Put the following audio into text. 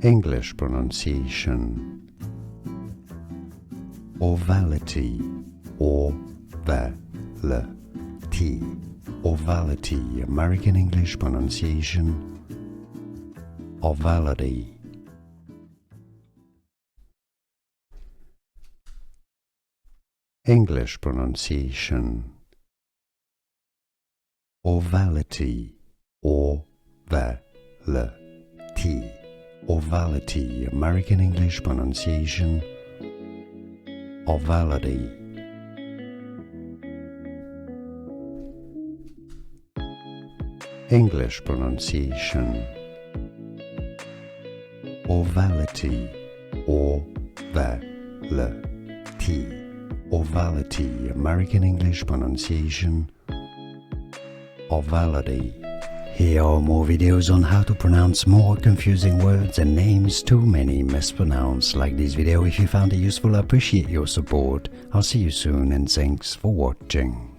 English pronunciation. Auvelity, Auvelity, Auvelity, American English pronunciation. Auvelity. English pronunciation. Auvelity, Auvelity, Auvelity, American English pronunciation. Auvelity. English pronunciation. Auvelity, Auvelity, Auvelity, American English pronunciation. Auvelity. Here are more videos on how to pronounce more confusing words and names too many mispronounced. Like this video if you found it useful. I appreciate your support. I'll see you soon and thanks for watching.